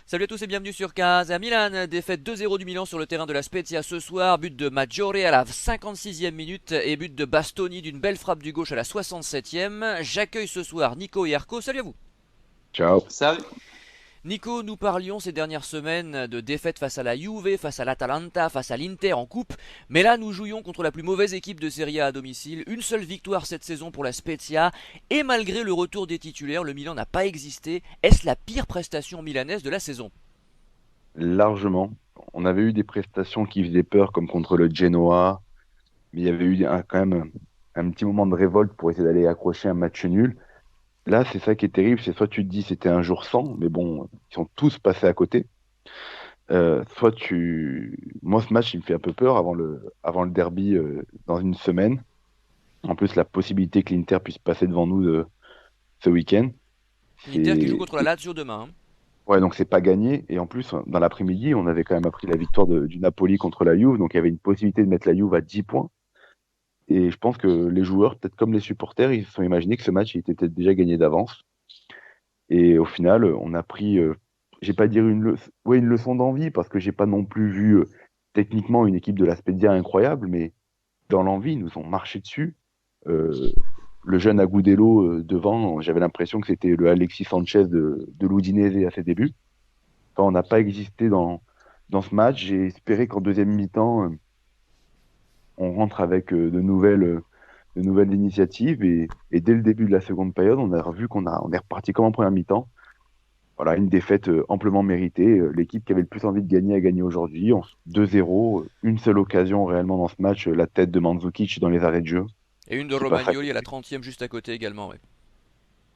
Salut à tous et bienvenue sur Casa Milan. Défaite 2-0 du Milan sur le terrain de la Spezia ce soir. But de Maggiore à la 56e minute et but de Bastoni d'une belle frappe du gauche à la 67e. J'accueille ce soir Nico et Arco. Salut à vous. Ciao. Salut. Nico, nous parlions ces dernières semaines de défaites face à la Juve, face à l'Atalanta, face à l'Inter en coupe. Mais là, nous jouions contre la plus mauvaise équipe de Serie A à domicile. Une seule victoire cette saison pour la Spezia. Et malgré le retour des titulaires, le Milan n'a pas existé. Est-ce la pire prestation milanaise de la saison? Largement. On avait eu des prestations qui faisaient peur, comme contre le Genoa, mais il y avait eu quand même un petit moment de révolte pour essayer d'aller accrocher un match nul. Là, c'est ça qui est terrible, c'est soit tu te dis c'était un jour sans, mais bon, ils sont tous passés à côté. Soit moi, ce match, il me fait un peu peur avant le derby dans une semaine. En plus, la possibilité que l'Inter puisse passer devant nous ce week-end, L'Inter qui joue c'est contre la Lazio demain, hein. ouais, donc c'est pas gagné. Et en plus, dans l'après-midi, on avait quand même appris la victoire du Napoli contre la Juve. Donc il y avait une possibilité de mettre la Juve à 10 points. Et je pense que les joueurs, peut-être comme les supporters, ils se sont imaginés que ce match il était peut-être déjà gagné d'avance. Et au final, on a pris, j'ai pas dire ouais, une leçon d'envie, parce que j'ai pas non plus vu techniquement une équipe de la Spezia incroyable, mais dans l'envie, ils nous ont marché dessus. Euh, le jeune Agudelo devant, j'avais l'impression que c'était le Alexis Sanchez de l'Udinese à ses débuts. Enfin, on n'a pas existé dans ce match. J'ai espéré qu'en deuxième mi-temps, on rentre avec de nouvelles initiatives. Et dès le début de la seconde période, on a vu on est reparti comme en première mi-temps. Voilà, une défaite amplement méritée. L'équipe qui avait le plus envie de gagner a gagné aujourd'hui. 2-0, une seule occasion réellement dans ce match, la tête de Mandzukic dans les arrêts de jeu, Et une de qui passe à Romagnoli à la côté. 30e juste à côté également, ouais.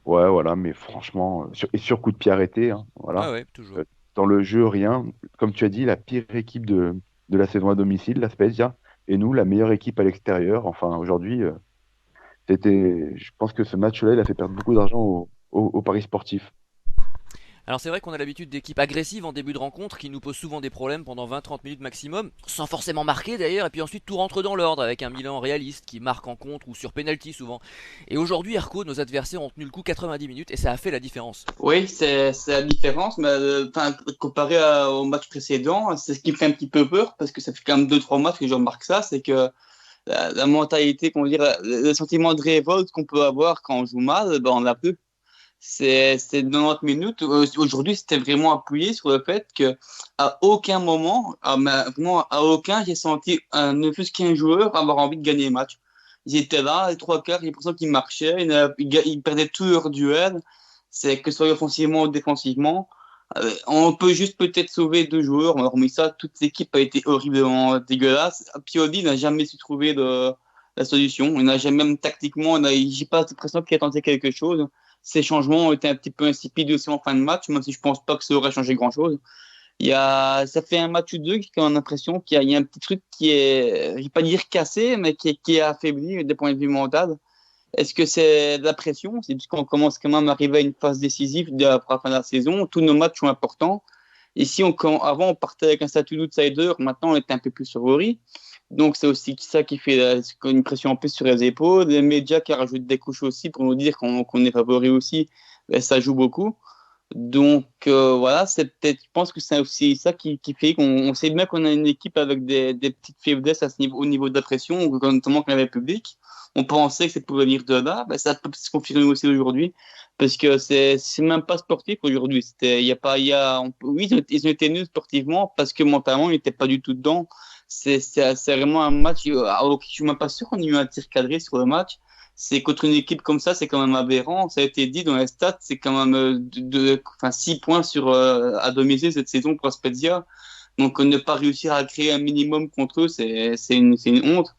Ouais, voilà, mais franchement, sur coup de pied arrêté, hein, Ouais, voilà. ouais, toujours. Euh, Dans le jeu, rien. Comme tu as dit, la pire équipe de la saison à domicile, la Spezia, et nous, la meilleure équipe à l'extérieur. Enfin, aujourd'hui, je pense que ce match-là, il a fait perdre beaucoup d'argent aux paris sportifs. Alors c'est vrai qu'on a l'habitude d'équipes agressives en début de rencontre qui nous posent souvent des problèmes pendant 20-30 minutes maximum, sans forcément marquer d'ailleurs, et puis ensuite tout rentre dans l'ordre avec un Milan réaliste qui marque en contre ou sur penalty souvent. Et aujourd'hui, Erco, nos adversaires ont tenu le coup 90 minutes et ça a fait la différence. Oui, c'est la différence, mais enfin, comparé au match précédent, c'est ce qui me fait un petit peu peur parce que ça fait quand même deux trois matchs que je remarque ça, c'est que la mentalité, comment dire, le sentiment de révolte qu'on peut avoir quand on joue mal, ben on l'a plus. C'est 90 minutes. Aujourd'hui, c'était vraiment appuyé sur le fait que à aucun moment, vraiment à aucun, j'ai senti ne plus qu'un joueur avoir envie de gagner le match. Ils étaient là, les trois quarts, j'ai l'impression qu'ils marchaient, ils perdaient tous leurs duels. C'est que ce soit offensivement ou défensivement. On peut juste peut-être sauver deux joueurs. Hormis ça, toute l'équipe a été horriblement dégueulasse. Pioli n'a jamais su trouver la solution. Il n'a jamais, même tactiquement, j'ai pas l'impression qu'il a tenté quelque chose. Ces changements ont été un petit peu insipides aussi en fin de match, même si je pense pas que ça aurait changé grand-chose. Ça fait un match ou deux qu'on a l'impression qu'il y a un petit truc qui est, je vais pas dire cassé, mais qui est affaibli des points de vue mental. Est-ce que c'est de la pression? C'est puisqu'on commence quand même à arriver à une phase décisive après la fin de la saison. Tous nos matchs sont importants. Ici, avant, on partait avec un statut d'outsider. Maintenant, on est un peu plus favori. Donc, c'est aussi ça qui fait une pression en plus sur les épaules. Les médias qui rajoutent des couches aussi pour nous dire qu'on est favori aussi, ben, ça joue beaucoup. Donc, voilà, c'est peut-être, je pense que c'est aussi ça qui fait qu'on sait bien qu'on a une équipe avec des petites faiblesses au niveau de la pression, notamment quand il y avait le public. On pensait que ça pouvait venir de là, ben, ça peut se confirmer aussi aujourd'hui, parce que c'est même pas sportif aujourd'hui. Il y a pas, il y a, oui, ils ont été nuls sportivement parce que mentalement, ils n'étaient pas du tout dedans. C'est vraiment un match, je suis même pas sûr qu'on ait eu un tir cadré sur le match. C'est contre une équipe comme ça, c'est quand même aberrant. Ça a été dit dans les stats, c'est quand même enfin, 6 points à domicile cette saison pour Spezia. Donc, ne pas réussir à créer un minimum contre eux, c'est une honte.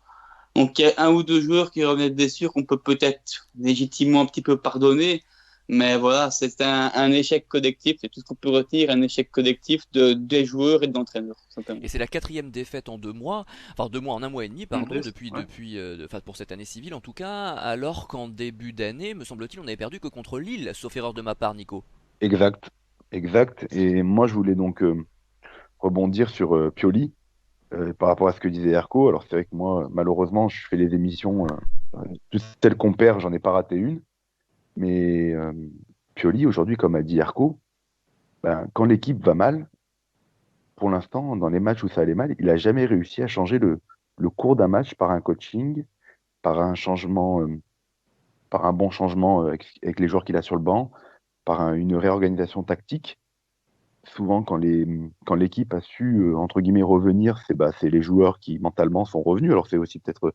Donc, il y a un ou deux joueurs qui revenaient de blessure qu'on peut peut-être légitimement un petit peu pardonner. Mais voilà, c'est un échec collectif, c'est tout ce qu'on peut retenir, un échec collectif des joueurs et de l'entraîneur, Et simplement. c'est la quatrième défaite en 2 mois, enfin 2 mois en un mois et demi, En pardon, plus, depuis, ouais. depuis, enfin pour cette année civile en tout cas, alors qu'en début d'année, me semble-t-il, on avait perdu que contre Lille, sauf erreur de ma part, Nico. Exact, exact. Et moi, je voulais donc rebondir sur Pioli par rapport à ce que disait Erko. Alors, c'est vrai que moi, malheureusement, je fais les émissions, toutes celles qu'on perd, j'en ai pas raté une. Mais Pioli, aujourd'hui, comme a dit Erko, ben, quand l'équipe va mal, pour l'instant, dans les matchs où ça allait mal, il n'a jamais réussi à changer le cours d'un match par un coaching, par un changement, par un bon changement avec les joueurs qu'il a sur le banc, par une réorganisation tactique. Souvent, quand l'équipe a su, entre guillemets, revenir, c'est les joueurs qui, mentalement, sont revenus. Alors, c'est aussi peut-être,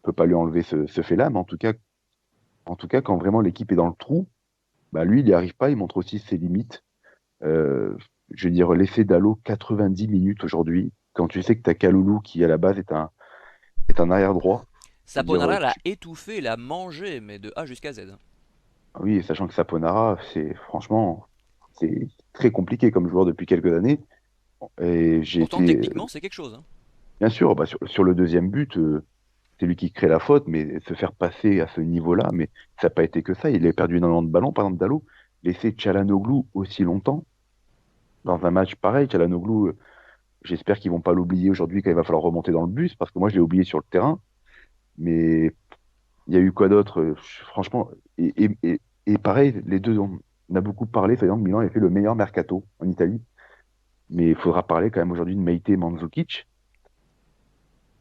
on peut pas lui enlever ce fait-là, mais en tout cas, quand vraiment l'équipe est dans le trou, bah, lui, il n'y arrive pas, il montre aussi ses limites. Euh, je veux dire, l'effet Dalot, 90 minutes aujourd'hui, quand tu sais que tu as Kaloulou qui, à la base, est un arrière droit. Je veux dire, Saponara l'a étouffé, l'a mangé, mais de A jusqu'à Z. oui, sachant que Saponara, franchement, c'est très compliqué comme joueur depuis quelques années. Et j'ai Pourtant, été, techniquement, c'est quelque chose, hein. bien sûr, bah, sur le deuxième but, c'est lui qui crée la faute, mais se faire passer à ce niveau-là, mais ça n'a pas été que ça. Il a perdu énormément de ballons, par exemple, Dalot. Laisser Çalhanoğlu aussi longtemps dans un match pareil. Çalhanoğlu, j'espère qu'ils vont pas l'oublier aujourd'hui quand il va falloir remonter dans le bus, parce que moi, je l'ai oublié sur le terrain. Mais il y a eu quoi d'autre? Franchement, et pareil, les deux, on a beaucoup parlé. Par exemple, Milan a fait le meilleur mercato en Italie. Mais il faudra parler quand même aujourd'hui de Meite Mandzukic.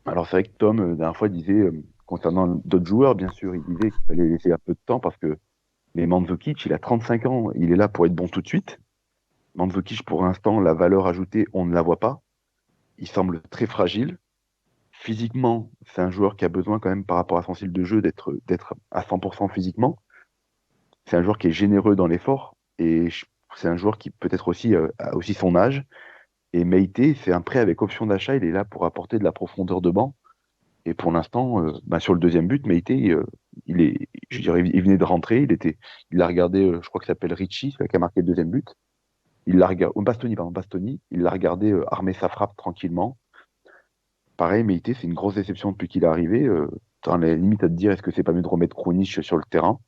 Alors c'est vrai que Tom, la dernière fois, disait, concernant d'autres joueurs, bien sûr, il disait qu'il fallait laisser un peu de temps parce que mais Mandzukic, il a 35 ans, il est là pour être bon tout de suite. Mandzukic, pour l'instant, la valeur ajoutée, on ne la voit pas. Il semble très fragile. Physiquement, c'est un joueur qui a besoin quand même, par rapport à son style de jeu, d'être à 100% physiquement. C'est un joueur qui est généreux dans l'effort et c'est un joueur qui peut-être aussi a aussi son âge. Et Meite, c'est un prêt avec option d'achat. Il est là pour apporter de la profondeur de banc. Et pour l'instant, bah, sur le deuxième but, Meite, je dirais, il venait de rentrer. Il a regardé, je crois qu'il s'appelle Ricci, celui qui a marqué le deuxième but. Il l'a regardé, Bastoni, pardon, Bastoni. Il l'a regardé armer sa frappe tranquillement. Pareil, Meite, c'est une grosse déception depuis qu'il est arrivé. T'en as la limite à te dire, est-ce que c'est pas mieux de remettre Krunic sur le terrain?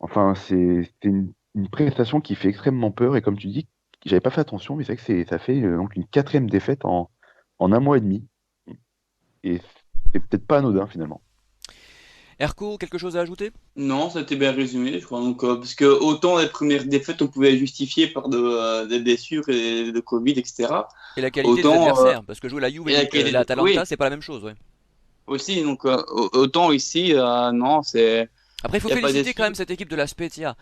Enfin, c'est une prestation qui fait extrêmement peur. Et comme tu dis, j'avais pas fait attention, mais c'est vrai que ça fait donc une quatrième défaite en un mois et demi. Et c'est peut-être pas anodin finalement. Erko, quelque chose à ajouter? Non, ça a été bien résumé, je crois. Donc, parce que autant les premières défaites, on pouvait justifier par des blessures et de Covid, etc. Et la qualité des Autant, adversaires, parce que jouer la Juve et et la Atalanta, oui, c'est pas la même chose, ouais. aussi. Donc, autant ici, non, Après, il faut il n'y a pas féliciter quand d'excuse. même cette équipe de la Spezia,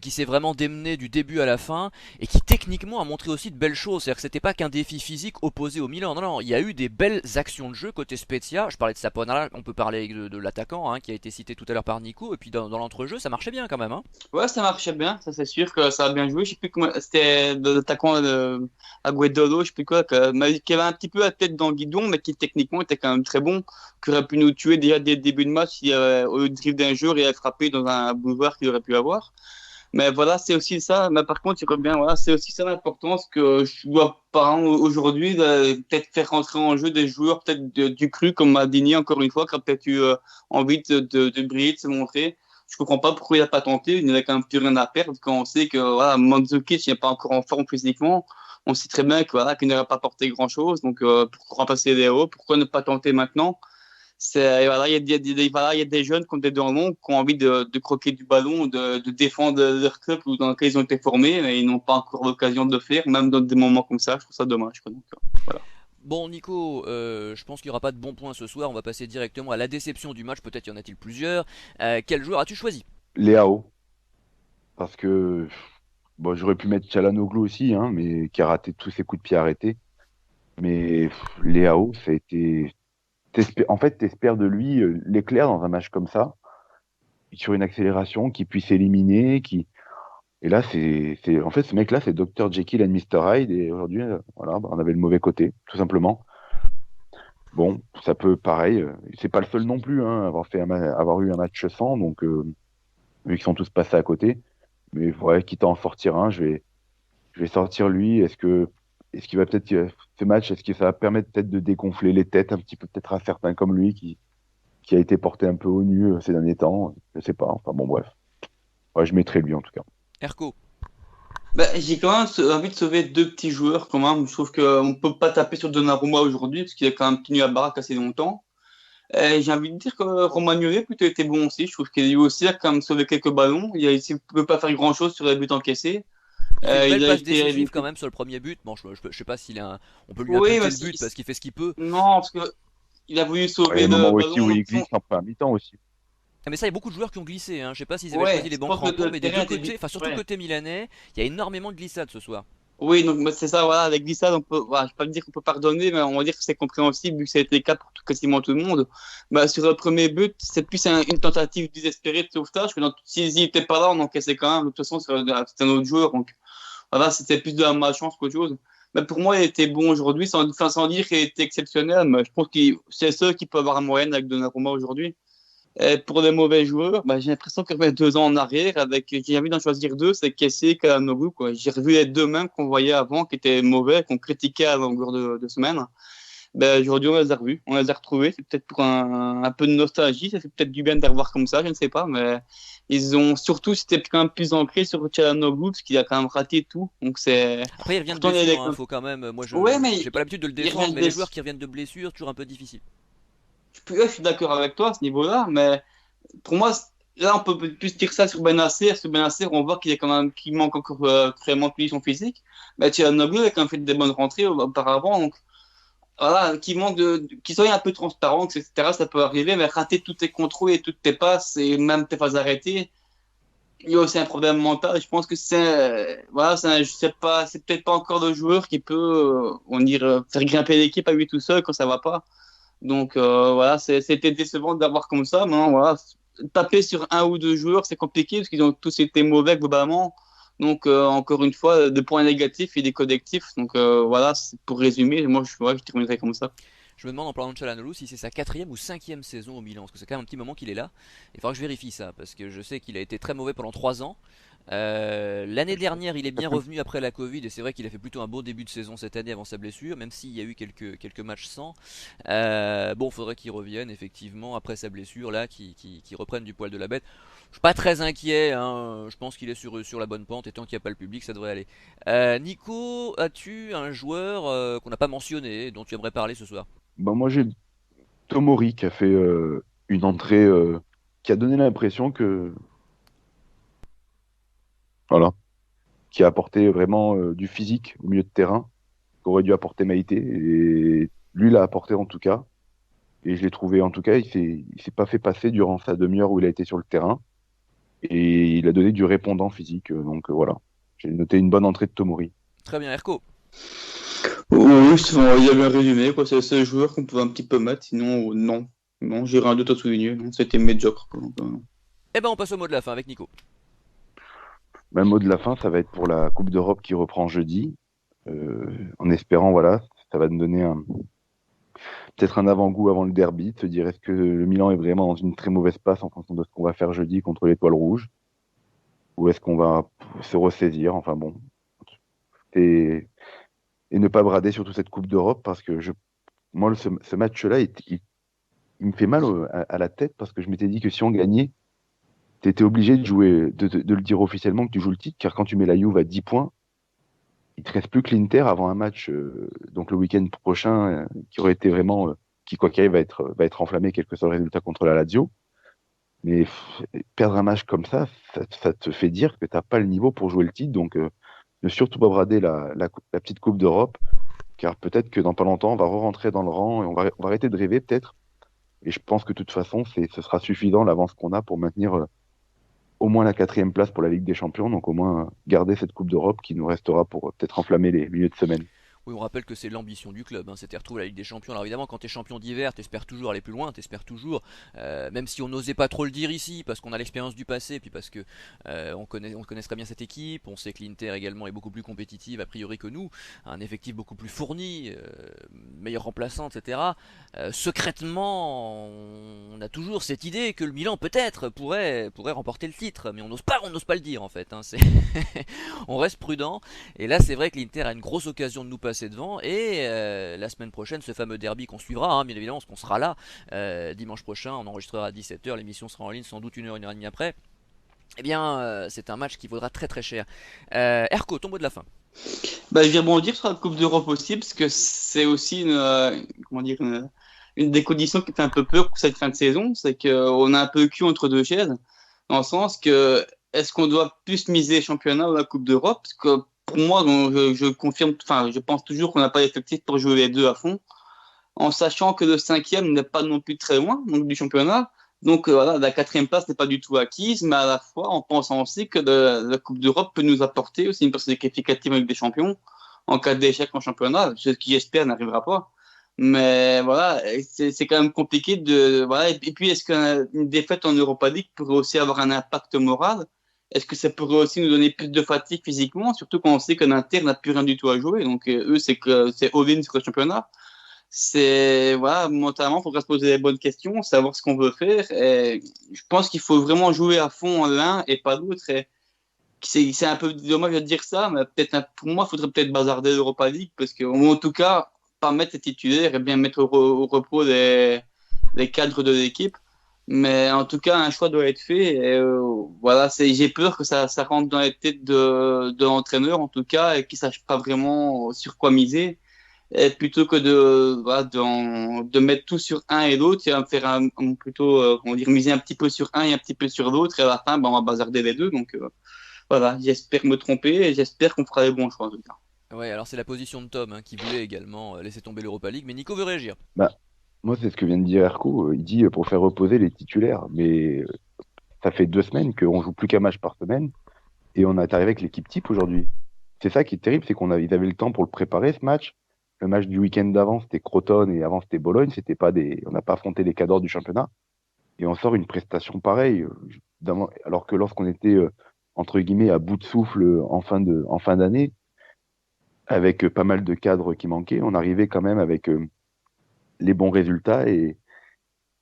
qui s'est vraiment démenée du début à la fin, et qui techniquement a montré aussi de belles choses. C'est-à-dire que c'était pas qu'un défi physique opposé au Milan. Non, non, il y a eu des belles actions de jeu côté Spezia. Je parlais de Saponara, on peut parler de l'attaquant, hein, qui a été cité tout à l'heure par Nico, et puis dans l'entrejeu, ça marchait bien quand même, hein. Ouais, ça marchait bien, ça c'est sûr que ça a bien joué. Je sais plus comment c'était l'attaquant de Agüero, je sais plus quoi, qui avait un petit peu la tête dans le guidon, mais qui techniquement était quand même très bon, qui aurait pu nous tuer déjà dès le début de match si, au lieu de dribbler d'un jour, il avait frappé dans un boulevard qu'il aurait pu avoir. Mais voilà, c'est aussi ça. Mais par contre, il revient, voilà, c'est aussi ça l'importance que je dois, par exemple, aujourd'hui, peut-être faire rentrer en jeu des joueurs, peut-être du cru, comme Maldini, encore une fois, qui a peut-être eu envie de briller, de se montrer. Je comprends pas pourquoi il n'a pas tenté. Il n'avait quand même plus rien à perdre quand on sait que voilà, Mandzukic n'est pas encore en forme physiquement. On sait très bien que, voilà, qu'il n'aurait pas porté grand-chose. Donc, pour remplacer Léo, pourquoi ne pas tenter maintenant? Voilà, voilà, il y a des jeunes comme des Dortmund qui ont envie de croquer du ballon, de défendre leur club ou dans lequel ils ont été formés, mais ils n'ont pas encore l'occasion de le faire, même dans des moments comme ça. Je trouve ça dommage, quoi. Donc, voilà. Bon, Nico, je pense qu'il n'y aura pas de bons points ce soir. On va passer directement à la déception du match. Peut-être y en a-t-il plusieurs. Quel joueur as-tu choisi? Léao, parce que bon, j'aurais pu mettre Çalhanoğlu aussi, hein, mais qui a raté tous ses coups de pied arrêtés. Mais Léao, ça a été. En fait, t'espères de lui l'éclair dans un match comme ça, sur une accélération, qui puisse éliminer, qui. Et là, en fait, ce mec-là, c'est Dr. Jekyll and Mr. Hyde, et aujourd'hui, voilà, bah, on avait le mauvais côté, tout simplement. Bon, ça peut, pareil, c'est pas le seul non plus, hein, avoir eu un match sans, donc, vu qu'ils sont tous passés à côté. Mais ouais, quitte à en sortir un, je vais sortir lui. Est-ce qu'il va peut-être, ce match, est-ce que ça va permettre peut-être de dégonfler les têtes un petit peu, peut-être à certains comme lui, qui a été porté un peu au nu ces derniers temps? Je sais pas. Enfin bon, bref. Ouais, je mettrai lui en tout cas. Erko. Ben, j'ai quand même envie de sauver deux petits joueurs quand même. Je trouve qu'on ne peut pas taper sur Donnarumma aujourd'hui parce qu'il a quand même tenu la baraque assez longtemps. J'ai envie de dire que Romagnoli plutôt été bon aussi. Je trouve qu'il lui aussi a quand même sauvé quelques ballons. Il ne peut pas faire grand-chose sur les buts encaissés. Il fait une belle Il a passe été. décisive quand même sur le premier but. Bon, je sais pas s'il a on peut lui Oui, imputer mais le but parce qu'il fait ce qu'il peut. non, parce que il a voulu Il y a sauver un moment le aussi où ballon. il glisse en première mi-temps aussi. Ah, mais ça, il y a beaucoup de joueurs qui ont glissé. Hein. Je sais pas s'ils avaient choisi Ouais, les je bons pense que crampons, le mais des terrain deux était côtés, enfin surtout ouais. côté milanais, il y a énormément de glissades ce soir. Oui, donc bah, c'est ça, voilà, avec Glissade, on peut, voilà, je vais pas dire qu'on peut pardonner, mais on va dire que c'est compréhensible vu que ça a été le cas pour quasiment tout le monde. Bah, sur le premier but, c'est plus une tentative désespérée de sauvetage, que s'ils n'étaient pas là, on encaissait quand même. De toute façon, c'était un autre joueur, donc voilà, c'était plus de la malchance qu'autre chose. Mais pour moi, il était bon aujourd'hui, sans dire qu'il était exceptionnel, mais je pense que c'est ceux qui peuvent avoir la moyenne avec Donnarumma aujourd'hui. Et pour les mauvais joueurs, bah, j'ai l'impression que remettre 2 ans en arrière, j'ai envie d'en choisir deux, c'est Kessié et Kalanogu, quoi. J'ai revu les deux mêmes qu'on voyait avant, qui étaient mauvais, qu'on critiquait à longueur de semaine. Ben, aujourd'hui, on les a revus, on les a retrouvés. C'est peut-être pour un peu de nostalgie, ça fait peut-être du bien de les revoir comme ça, je ne sais pas, mais ils ont surtout, c'était quand même plus ancré sur Kalanogu, parce qu'il a quand même raté tout. Donc c'est, Après, il revient de pourtant, il y a blessure, des. hein. Faut quand même. Moi, Ouais, mais j'ai pas l'habitude de le il défendre, revient mais de les joueurs qui reviennent de blessure, toujours un peu difficile. je suis d'accord avec toi à ce niveau-là, mais pour moi, là, on peut plus dire ça sur Benacer. Sur Benacer, on voit qu'il est quand même, qu'il manque encore vraiment de condition physique. Mais Tchernobyl a quand même fait des bonnes rentrées auparavant. Donc, voilà, qu'il soit un peu transparent, etc. Ça peut arriver, mais rater tous tes contrôles et toutes tes passes et même tes phases arrêtées, il y a aussi un problème mental. Je pense que voilà, je sais pas, c'est peut-être pas encore le joueur qui peut, on dire, faire grimper l'équipe à lui tout seul quand ça va pas. Donc voilà, c'était décevant d'avoir comme ça. Maintenant, voilà, taper sur un ou deux joueurs, c'est compliqué parce qu'ils ont tous été mauvais globalement. Donc encore une fois, des points négatifs et des collectifs. Donc voilà, pour résumer, moi je terminerai comme ça. Je me demande en parlant de Çalhanoğlu si c'est sa quatrième ou cinquième saison au Milan, parce que c'est quand même un petit moment qu'il est là. Il faudra que je vérifie ça, parce que je sais qu'il a été très mauvais pendant 3 ans. L'année dernière, il est bien revenu après la Covid, et c'est vrai qu'il a fait plutôt un beau début de saison cette année avant sa blessure, même s'il y a eu quelques matchs sans. Bon, il faudrait qu'il revienne effectivement après sa blessure, là, qu'il reprenne du poil de la bête. Je suis pas très inquiet, hein. Je pense qu'il est sur la bonne pente, et tant qu'il n'y a pas le public, ça devrait aller. Nico, as-tu un joueur qu'on n'a pas mentionné, dont tu aimerais parler ce soir? Ben, moi, j'ai Tomori qui a fait une entrée qui a donné l'impression que, voilà, qui a apporté vraiment du physique au milieu de terrain, qu'aurait dû apporter Maïté. Et lui l'a apporté en tout cas. Et je l'ai trouvé, en tout cas, il s'est pas fait passer durant sa demi-heure où il a été sur le terrain. Et il a donné du répondant physique. Donc voilà, j'ai noté une bonne entrée de Tomori. Très bien, Erko. Oui, il y a bien résumé, quoi. C'est le seul joueur qu'on peut un petit peu mettre, sinon non. Non, j'ai rien d'autre à souligner. Non, c'était médiocre, quoi. Donc, Eh ben, on passe au mot de la fin avec Nico. Même mot de la fin, ça va être pour la Coupe d'Europe qui reprend jeudi. En espérant, voilà, ça va nous donner peut-être un avant-goût avant le derby, de se dire est-ce que le Milan est vraiment dans une très mauvaise passe en fonction de ce qu'on va faire jeudi contre l'Étoile Rouge, ou est-ce qu'on va se ressaisir, enfin bon, et, et ne pas brader surtout cette Coupe d'Europe, parce que moi, ce match-là, il me fait mal à la tête, parce que je m'étais dit que si on gagnait, tu étais obligé de jouer, de le dire officiellement que tu joues le titre, car quand tu mets la Juve à 10 points, il te reste plus que l'Inter avant un match, donc le week-end prochain, qui aurait été vraiment, qui quoi qu'il arrive va être enflammé, quel que soit le résultat contre la Lazio. Mais perdre un match comme ça te fait dire que t'as pas le niveau pour jouer le titre. Donc ne surtout pas brader la petite Coupe d'Europe, car peut-être que dans pas longtemps, on va re-rentrer dans le rang et on va arrêter de rêver peut-être. Et je pense que de toute façon, ce sera suffisant l'avance qu'on a pour maintenir au moins la quatrième place pour la Ligue des Champions, donc au moins garder cette Coupe d'Europe qui nous restera pour peut-être enflammer les milieux de semaine. Oui, on rappelle que c'est l'ambition du club, hein, c'était retrouver la Ligue des Champions. Alors évidemment, quand tu es champion d'hiver, tu espères toujours aller plus loin, tu espères toujours, même si on n'osait pas trop le dire ici, parce qu'on a l'expérience du passé, puis parce que on connaît très bien cette équipe, on sait que l'Inter également est beaucoup plus compétitive a priori que nous, un effectif beaucoup plus fourni, meilleur remplaçant, etc. Secrètement, on a toujours cette idée que le Milan peut-être pourrait remporter le titre, mais on n'ose pas le dire en fait. Hein, on reste prudent, et là c'est vrai que l'Inter a une grosse occasion de nous passer devant, et la semaine prochaine ce fameux derby qu'on suivra, hein, bien évidemment parce qu'on sera là dimanche prochain, on enregistrera à 17h, l'émission sera en ligne sans doute une heure et demie après. Eh bien c'est un match qui vaudra très très cher. Erko, ton mot de la fin. bah, je vais rebondir sur la Coupe d'Europe aussi, parce que c'est aussi comment dire, une des conditions qui fait un peu peur pour cette fin de saison, c'est qu'on a un peu le cul entre deux chaises, dans le sens que est-ce qu'on doit plus miser championnat ou la Coupe d'Europe? Parce que pour moi, donc, je confirme, enfin, je pense toujours qu'on n'a pas l'effectif pour jouer les deux à fond, en sachant que le cinquième n'est pas non plus très loin donc, du championnat. Donc voilà, la quatrième place n'est pas du tout acquise, mais à la fois en pensant aussi que la Coupe d'Europe peut nous apporter aussi une place qualificative avec des champions en cas d'échec en championnat, ce qui j'espère n'arrivera pas. Mais voilà, c'est quand même compliqué de voilà. Et puis est-ce qu'une défaite en Europa League pourrait aussi avoir un impact moral? Est-ce que ça pourrait aussi nous donner plus de fatigue physiquement, surtout quand on sait que l'Inter n'a plus rien du tout à jouer. Donc eux, c'est que c'est all-in sur le championnat. C'est voilà, mentalement, il faudra se poser les bonnes questions, savoir ce qu'on veut faire. Et je pense qu'il faut vraiment jouer à fond l'un et pas l'autre. Et c'est un peu dommage de dire ça, mais peut-être pour moi, il faudrait peut-être bazarder l'Europa League parce que, ou en tout cas, pas mettre les titulaires et bien mettre au repos les cadres de l'équipe. Mais en tout cas, un choix doit être fait. Et, voilà, j'ai peur que ça rentre dans les têtes de l'entraîneur, en tout cas, et qu'il ne sache pas vraiment sur quoi miser. Et plutôt que voilà, de mettre tout sur un et l'autre, il va faire plutôt, comment dire, miser un petit peu sur un et un petit peu sur l'autre. Et à la fin, ben, on va bazarder les deux. Donc, voilà, j'espère me tromper et j'espère qu'on fera les bons choix en tout cas. Ouais, alors c'est la position de Tom, hein, qui voulait également laisser tomber l'Europa League, mais Nico veut réagir. Bah, moi, c'est ce que vient de dire Erko. Il dit pour faire reposer les titulaires. Mais ça fait 2 semaines qu'on joue plus qu'un match par semaine et on est arrivé avec l'équipe type aujourd'hui. C'est ça qui est terrible, c'est ils avaient le temps pour le préparer ce match. Le match du week-end d'avant, c'était Crotone et avant, c'était Bologne. C'était pas on n'a pas affronté les cadors du championnat. Et on sort une prestation pareille. Alors que lorsqu'on était, entre guillemets, à bout de souffle en fin d'année, avec pas mal de cadres qui manquaient, on arrivait quand même avec les bons résultats et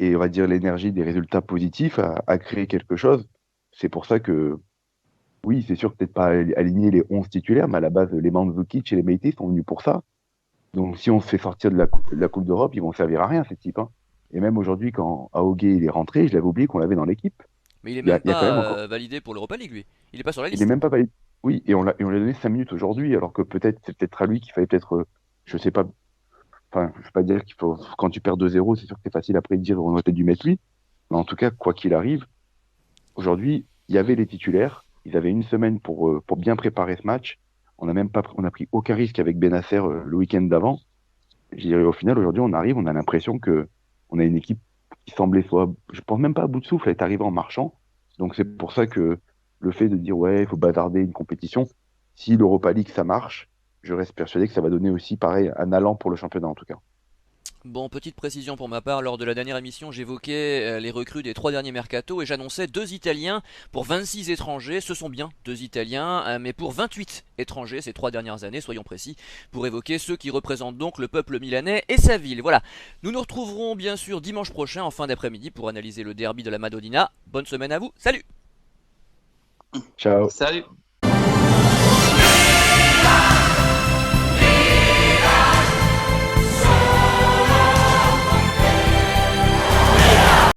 on va dire l'énergie des résultats positifs à créer quelque chose. C'est pour ça que, oui, c'est sûr, peut-être pas aligner les 11 titulaires, mais à la base, les Mandzukic et les Meite sont venus pour ça. Donc, si on se fait sortir de la Coupe d'Europe, ils vont servir à rien, ces types. Hein. Et même aujourd'hui, quand Aogué il est rentré, je l'avais oublié qu'on l'avait dans l'équipe. Mais il est Il même y a quand pas même encore. validé pour l'Europa League, lui. Il est pas sur la Il est liste. même pas validé. Oui, et on lui a donné 5 minutes aujourd'hui, alors que peut-être c'est peut-être à lui qu'il fallait peut-être, je sais pas, enfin, je vais pas dire qu'il faut, quand tu perds 2-0, c'est sûr que c'est facile après de dire on aurait peut-être dû mettre lui. Mais en tout cas, quoi qu'il arrive, aujourd'hui, il y avait les titulaires. Ils avaient une semaine pour bien préparer ce match. On n'a même pas, on a pris aucun risque avec Benacer le week-end d'avant. Je dirais, au final, aujourd'hui, on arrive, on a l'impression que on a une équipe qui semblait soit, je pense même pas à bout de souffle, elle est arrivée en marchant. Donc c'est pour ça que le fait de dire ouais, il faut bazarder une compétition, si l'Europa League ça marche, je reste persuadé que ça va donner aussi pareil un allant pour le championnat en tout cas. Bon, petite précision pour ma part, lors de la dernière émission, j'évoquais les recrues des 3 derniers mercato et j'annonçais 2 Italiens pour 26 étrangers. Ce sont bien 2 Italiens, mais pour 28 étrangers ces 3 dernières années, soyons précis, pour évoquer ceux qui représentent donc le peuple milanais et sa ville. Voilà, nous nous retrouverons bien sûr dimanche prochain en fin d'après-midi pour analyser le derby de la Madonnina. Bonne semaine à vous, salut! Ciao. Salut!